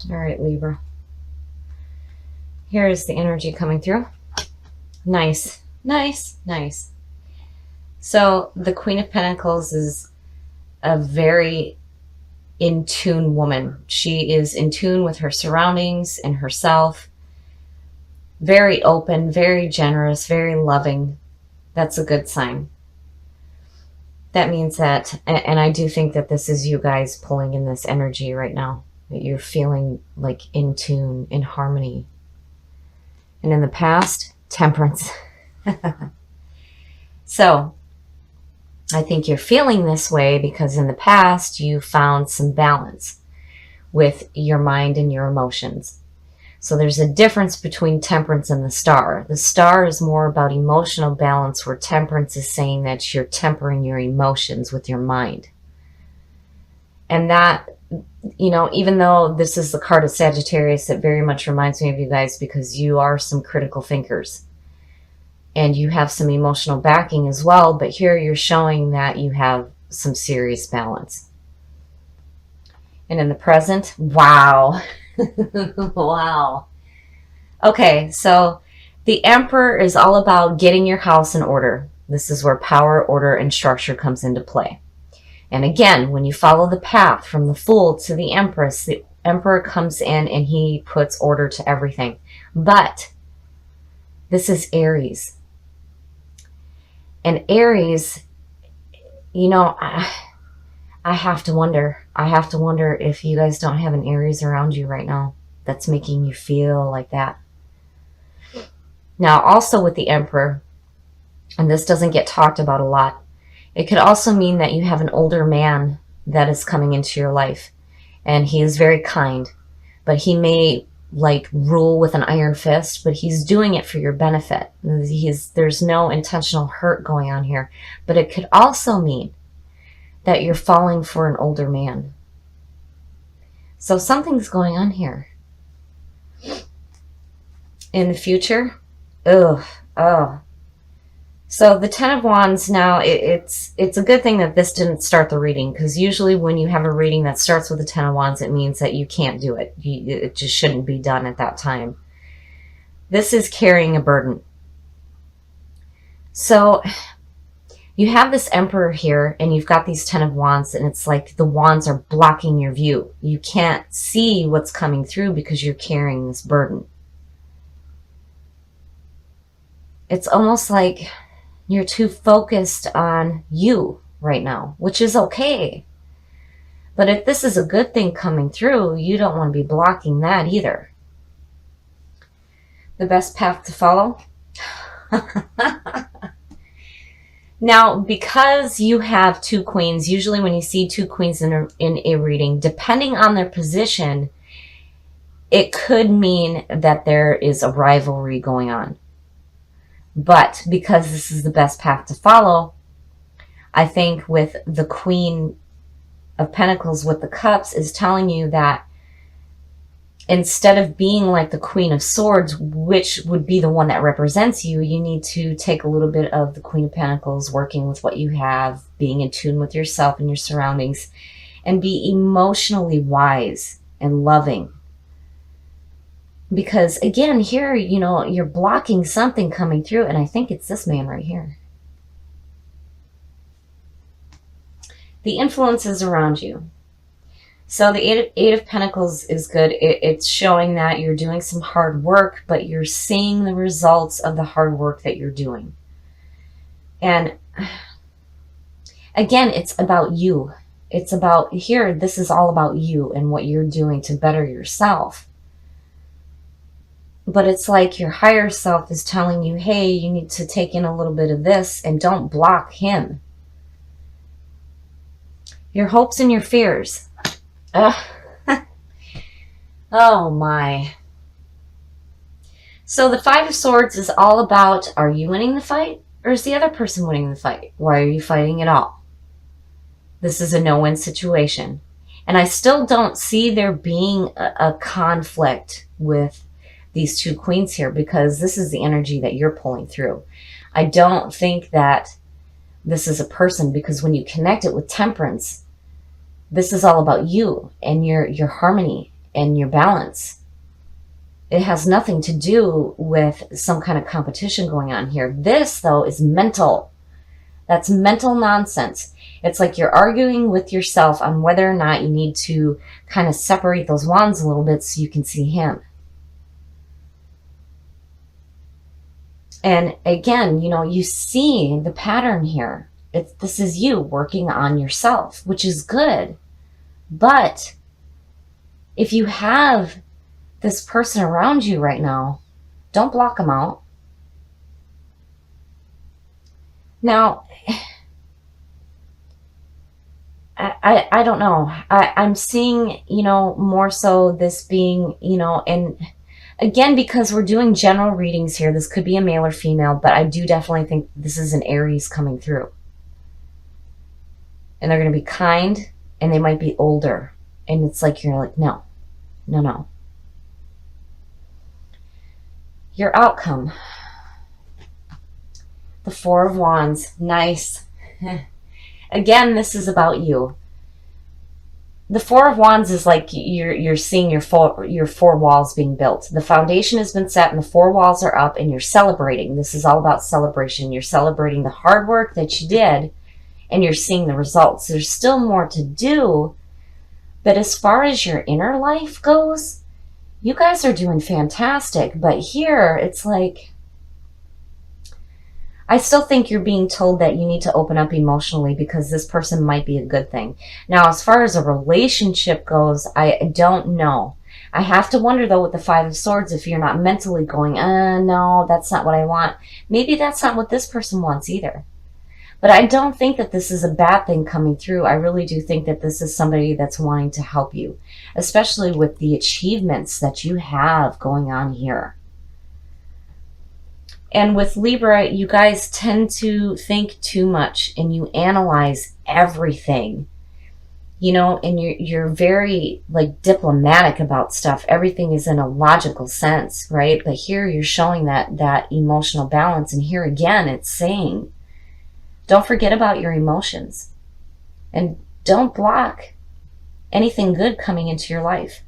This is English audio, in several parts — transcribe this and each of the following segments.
All right, Libra. Here is the energy coming through. Nice, nice, nice. So the Queen of Pentacles is a very in tune woman. She is in tune with her surroundings and herself. Very open, very generous, very loving. That's a good sign. That means that, and I do think that this is you guys pulling in this energy right now, that you're feeling like in tune, in harmony. And in the past, temperance. So I think you're feeling this way because in the past you found some balance with your mind and your emotions. So there's a difference between temperance and the star. The star is more about emotional balance, where temperance is saying that you're tempering your emotions with your mind. And that, you know, even though this is the card of Sagittarius, it very much reminds me of you guys because you are some critical thinkers. And you have some emotional backing as well, but here you're showing that you have some serious balance. And in the present, wow. Wow. Okay, so the Emperor is all about getting your house in order. This is where power, order, and structure comes into play. And again, when you follow the path from the Fool to the Empress, the Emperor comes in and he puts order to everything. But this is Aries. And Aries, you know, I have to wonder. I have to wonder if you guys don't have an Aries around you right now that's making you feel like that. Now, also with the Emperor, and this doesn't get talked about a lot, it could also mean that you have an older man that is coming into your life. And he is very kind, but he may like rule with an iron fist, but he's doing it for your benefit. There's no intentional hurt going on here. But it could also mean that you're falling for an older man. So something's going on here. In the future, oh. So the Ten of Wands now, it's a good thing that this didn't start the reading, because usually when you have a reading that starts with the Ten of Wands, it means that you can't do it. It just shouldn't be done at that time. This is carrying a burden. So you have this Emperor here, and you've got these Ten of Wands, and it's like the wands are blocking your view. You can't see what's coming through because you're carrying this burden. It's almost like you're too focused on you right now, which is okay. But if this is a good thing coming through, you don't want to be blocking that either. The best path to follow? Now, because you have two queens, usually when you see two queens in a reading, depending on their position, it could mean that there is a rivalry going on. But because this is the best path to follow, I think with the Queen of Pentacles with the Cups is telling you that instead of being like the Queen of Swords, which would be the one that represents you, you need to take a little bit of the Queen of Pentacles, working with what you have, being in tune with yourself and your surroundings, and be emotionally wise and loving. Because again, here, you know, you're blocking something coming through, and I think it's this man right here. The influences around you. So the Eight of Pentacles is good. It's showing that you're doing some hard work, but you're seeing the results of the hard work that you're doing. And again, it's about you. It's about here, this is all about you and what you're doing to better yourself. But it's like your higher self is telling you, hey, you need to take in a little bit of this and don't block him. Your hopes and your fears. Oh my. So the Five of Swords is all about, are you winning the fight or is the other person winning the fight? Why are you fighting at all? This is a no-win situation. And I still don't see there being a conflict with these two queens here, because this is the energy that you're pulling through. I don't think that this is a person, because when you connect it with Temperance, this is all about you and your harmony and your balance. It has nothing to do with some kind of competition going on here. This, though, is mental. That's mental nonsense. It's like you're arguing with yourself on whether or not you need to kind of separate those wands a little bit so you can see him. And again, you know, you see the pattern here. This is you working on yourself, which is good. But if you have this person around you right now, don't block them out. Now, I don't know. I'm seeing, you know, more so this being, you know, and again, because we're doing general readings here, this could be a male or female, but I do definitely think this is an Aries coming through. And they're going to be kind, and they might be older. And it's like, you're like, no, no, no. Your outcome. The Four of Wands. Nice. Again, this is about you. The Four of Wands is like you're seeing your four walls being built. The foundation has been set and the four walls are up, and you're celebrating. This is all about celebration. You're celebrating the hard work that you did, and you're seeing the results. There's still more to do, but as far as your inner life goes, you guys are doing fantastic. But here, it's like, I still think you're being told that you need to open up emotionally because this person might be a good thing. Now, as far as a relationship goes, I don't know. I have to wonder, though, with the Five of Swords, if you're not mentally going, no, that's not what I want. Maybe that's not what this person wants either. But I don't think that this is a bad thing coming through. I really do think that this is somebody that's wanting to help you, especially with the achievements that you have going on here. And with Libra, you guys tend to think too much and you analyze everything, you know, and you're very like diplomatic about stuff. Everything is in a logical sense, right? But here you're showing that emotional balance. And here again, it's saying, don't forget about your emotions and don't block anything good coming into your life.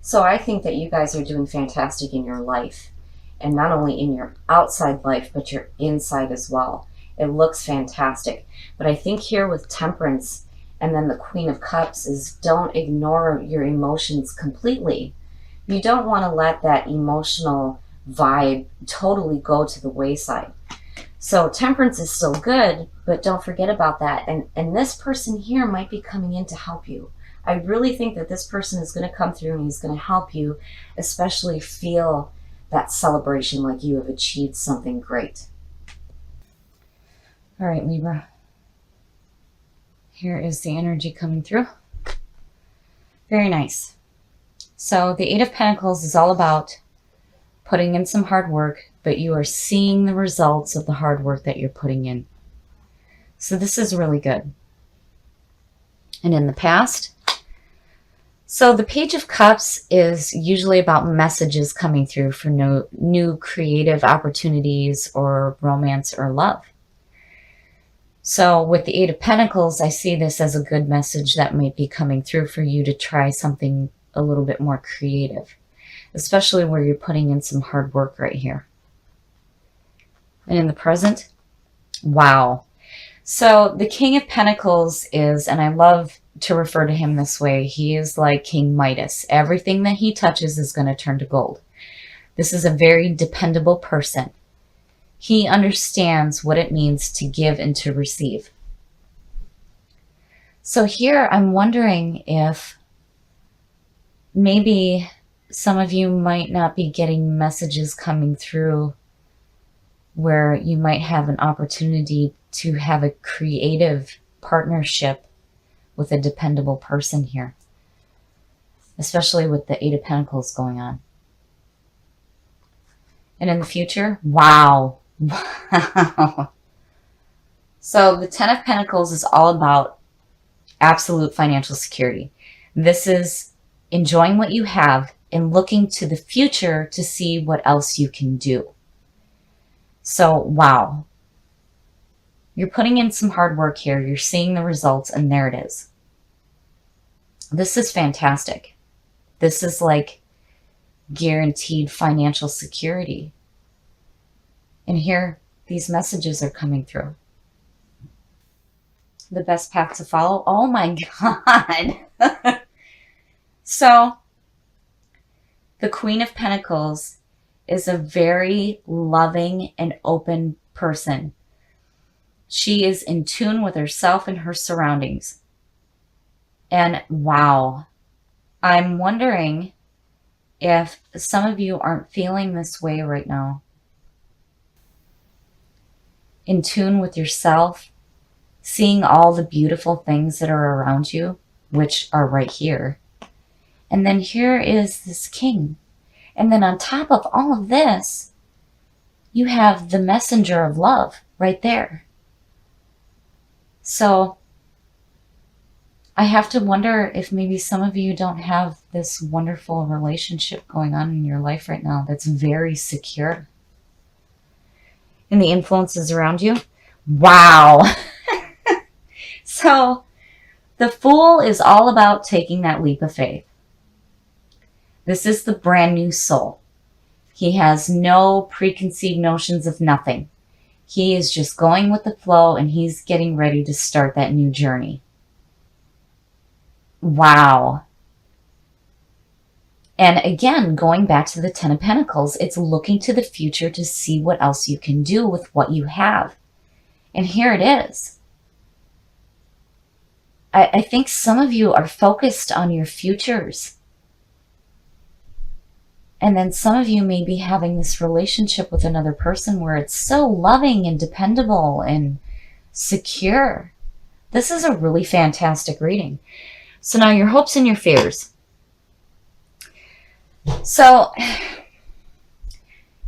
So I think that you guys are doing fantastic in your life, and not only in your outside life, but your inside as well. It looks fantastic. But I think here with Temperance and then the Queen of Cups is, don't ignore your emotions completely. You don't want to let that emotional vibe totally go to the wayside. So Temperance is still good, but don't forget about that. And this person here might be coming in to help you. I really think that this person is going to come through and he's going to help you, especially feel that celebration like you have achieved something great. All right, Libra. Here is the energy coming through. Very nice. So the Eight of Pentacles is all about putting in some hard work, but you are seeing the results of the hard work that you're putting in. So this is really good. And in the past, so the Page of Cups is usually about messages coming through for new creative opportunities or romance or love. So with the Eight of Pentacles, I see this as a good message that might be coming through for you to try something a little bit more creative, especially where you're putting in some hard work right here. And in the present, wow. So the King of Pentacles is, and I love to refer to him this way, he is like King Midas. Everything that he touches is going to turn to gold. This is a very dependable person. He understands what it means to give and to receive. So here I'm wondering if maybe some of you might not be getting messages coming through where you might have an opportunity to have a creative partnership with a dependable person here, especially with the Eight of Pentacles going on. And in the future, wow. Wow. So the Ten of Pentacles is all about absolute financial security. This is enjoying what you have and looking to the future to see what else you can do. So, wow. You're putting in some hard work here. You're seeing the results, and there it is. This is fantastic. This is like guaranteed financial security. And here, these messages are coming through. The best path to follow. Oh my God. So, the Queen of Pentacles is a very loving and open person. She is in tune with herself and her surroundings. And wow, I'm wondering if some of you aren't feeling this way right now. In tune with yourself, seeing all the beautiful things that are around you, which are right here. And then here is this king. And then on top of all of this, you have the messenger of love right there. So I have to wonder if maybe some of you don't have this wonderful relationship going on in your life right now that's very secure. And the influences around you. Wow. So the Fool is all about taking that leap of faith. This is the brand new soul. He has no preconceived notions of nothing. He is just going with the flow, and he's getting ready to start that new journey. Wow. And again, going back to the Ten of Pentacles, it's looking to the future to see what else you can do with what you have. And here it is. I think some of you are focused on your futures. And then some of you may be having this relationship with another person where it's so loving and dependable and secure. This is a really fantastic reading. So now your hopes and your fears. So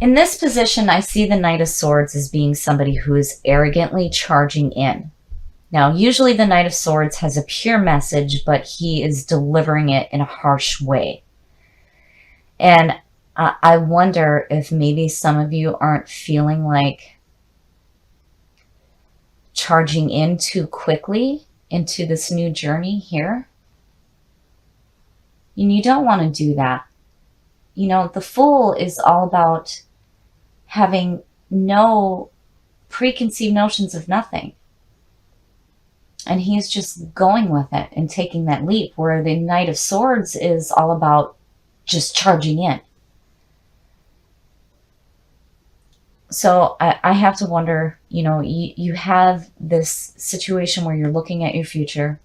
in this position, I see the Knight of Swords as being somebody who is arrogantly charging in. Now, usually the Knight of Swords has a pure message, but he is delivering it in a harsh way. And I wonder if maybe some of you aren't feeling like charging in too quickly into this new journey here. And you don't want to do that. You know, the Fool is all about having no preconceived notions of nothing. And he's just going with it and taking that leap, where the Knight of Swords is all about just charging in. So I have to wonder, you know, you have this situation where you're looking at your future.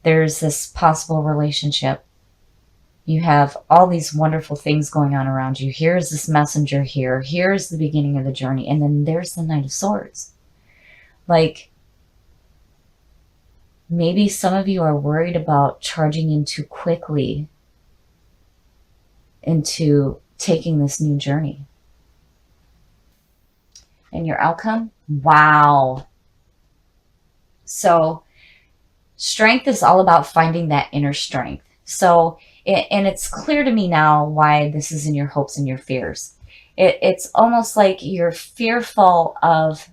There's this possible relationship. You have all these wonderful things going on around you. Here's this messenger here. Here's the beginning of the journey. And then there's the Knight of Swords. Like, maybe some of you are worried about charging in too quickly into taking this new journey. And your outcome? Wow. So strength is all about finding that inner strength. So, and it's clear to me now why this is in your hopes and your fears. It's almost like you're fearful of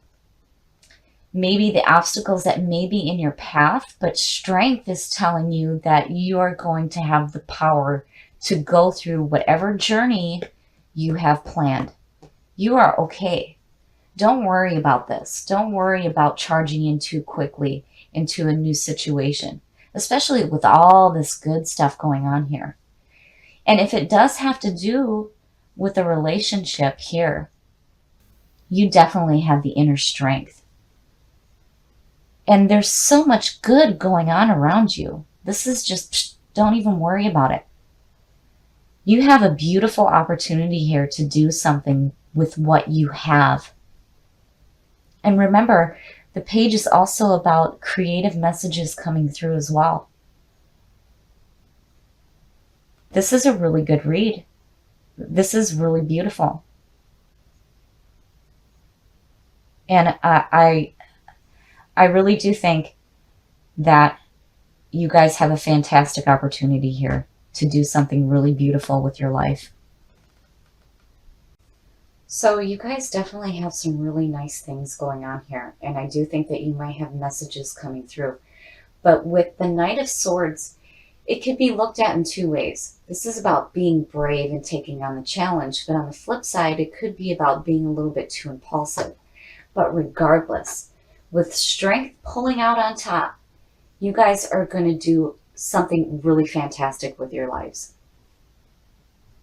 maybe the obstacles that may be in your path, but strength is telling you that you are going to have the power to go through whatever journey you have planned. You are okay. Don't worry about this. Don't worry about charging in too quickly into a new situation, especially with all this good stuff going on here. And if it does have to do with a relationship here, you definitely have the inner strength. And there's so much good going on around you. This is just, don't even worry about it. You have a beautiful opportunity here to do something with what you have. And remember, the page is also about creative messages coming through as well. This is a really good read. This is really beautiful. And I really do think that you guys have a fantastic opportunity here to do something really beautiful with your life. So you guys definitely have some really nice things going on here. And I do think that you might have messages coming through. But with the Knight of Swords, It could be looked at in two ways. This is about being brave and taking on the challenge, but on the flip side, it could be about being a little bit too impulsive. But regardless, with strength pulling out on top, you guys are going to do something really fantastic with your lives.